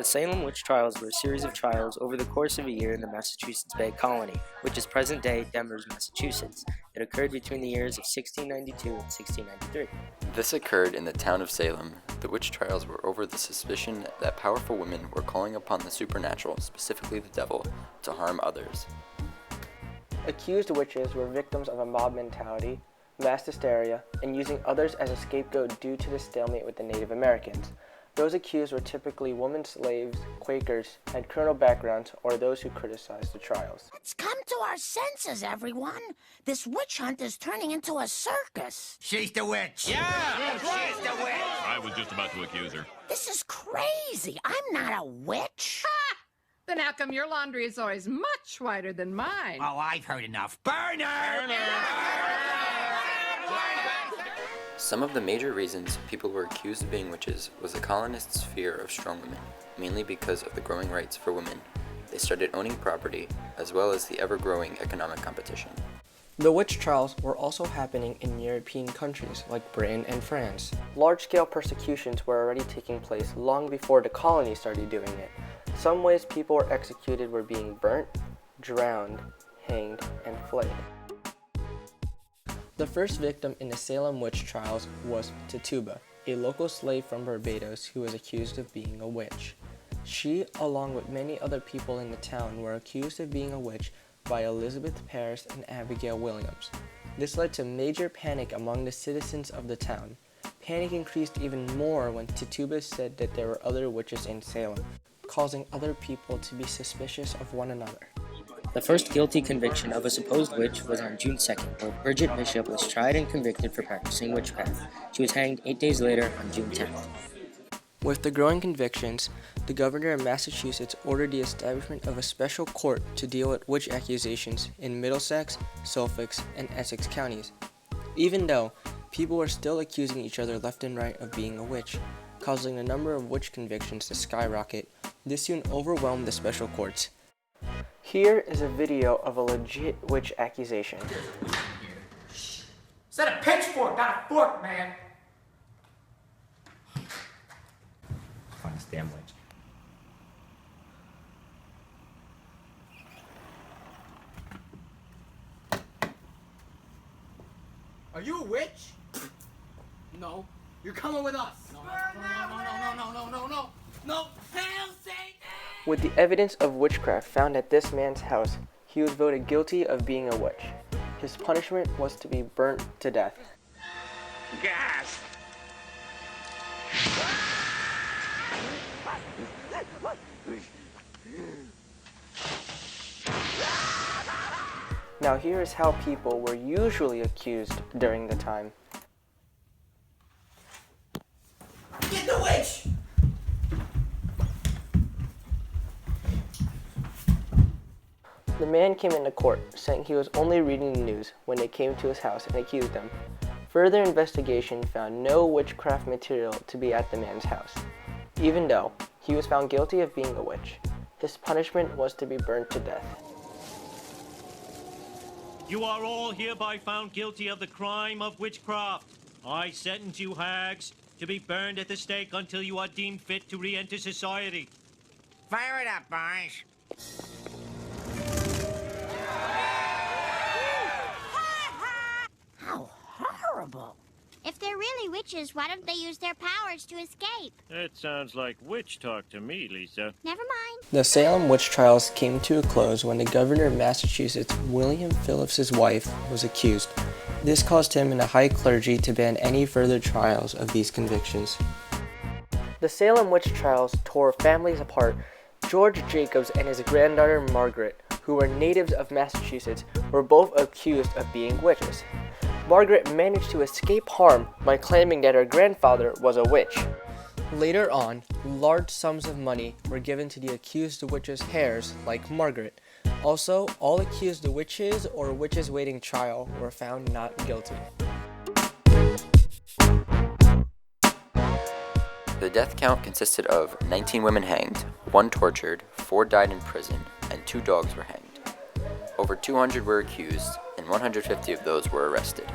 The Salem witch trials were a series of trials over the course of a year in the Massachusetts Bay Colony, which is present-day Demers, Massachusetts. It occurred between the years of 1692 and 1693. This occurred in the town of Salem. The witch trials were over the suspicion that powerful women were calling upon the supernatural, specifically the devil, to harm others. Accused witches were victims of a mob mentality, mass hysteria, and using others as a scapegoat due to the stalemate with the Native Americans. Those accused were typically women slaves, Quakers, had criminal backgrounds, or those who criticized the trials. Let's come to our senses, everyone. This witch hunt is turning into a circus. She's the witch. Yeah, She's the witch. I was just about to accuse her. This is crazy. I'm not a witch. Ha! Then how come your laundry is always much whiter than mine? Oh, I've heard enough. Burn her! Some of the major reasons people were accused of being witches was the colonists' fear of strong women, mainly because of the growing rights for women. They started owning property, as well as the ever-growing economic competition. The witch trials were also happening in European countries like Britain and France. Large-scale persecutions were already taking place long before the colony started doing it. Some ways people were executed were being burnt, drowned, hanged, and flayed. The first victim in the Salem witch trials was Tituba, a local slave from Barbados who was accused of being a witch. She, along with many other people in the town, were accused of being a witch by Elizabeth Parris and Abigail Williams. This led to major panic among the citizens of the town. Panic increased even more when Tituba said that there were other witches in Salem, causing other people to be suspicious of one another. The first guilty conviction of a supposed witch was on June 2nd, where Bridget Bishop was tried and convicted for practicing witchcraft. She was hanged 8 days later on June 10th. With the growing convictions, the governor of Massachusetts ordered the establishment of a special court to deal with witch accusations in Middlesex, Suffolk, and Essex counties. Even though people were still accusing each other left and right of being a witch, causing the number of witch convictions to skyrocket, this soon overwhelmed the special courts. Here is a video of a legit witch accusation. Is that a pitchfork, not a fork, man? Find this damn witch. Are you a witch? No. You're coming with us. No. Hail Satan! With the evidence of witchcraft found at this man's house, he was voted guilty of being a witch. His punishment was to be burnt to death. Gas! Now here is how people were usually accused during the time. Get the witch! The man came into court, saying he was only reading the news when they came to his house and accused him. Further investigation found no witchcraft material to be at the man's house. Even though he was found guilty of being a witch, his punishment was to be burnt to death. You are all hereby found guilty of the crime of witchcraft. I sentence you hags to be burned at the stake until you are deemed fit to re-enter society. Fire it up, boys. How horrible. If they're really witches, why don't they use their powers to escape? That sounds like witch talk to me, Lisa. Never mind. The Salem witch trials came to a close when the governor of Massachusetts, William Phillips's wife, was accused. This caused him and the high clergy to ban any further trials of these convictions. The Salem witch trials tore families apart. George Jacobs and his granddaughter Margaret, who were natives of Massachusetts, were both accused of being witches. Margaret managed to escape harm by claiming that her grandfather was a witch. Later on, large sums of money were given to the accused witches' heirs, like Margaret. Also, all accused witches or witches waiting trial were found not guilty. The death count consisted of 19 women hanged, 1 tortured, 4 died in prison, and 2 dogs were hanged. Over 200 were accused, and 150 of those were arrested.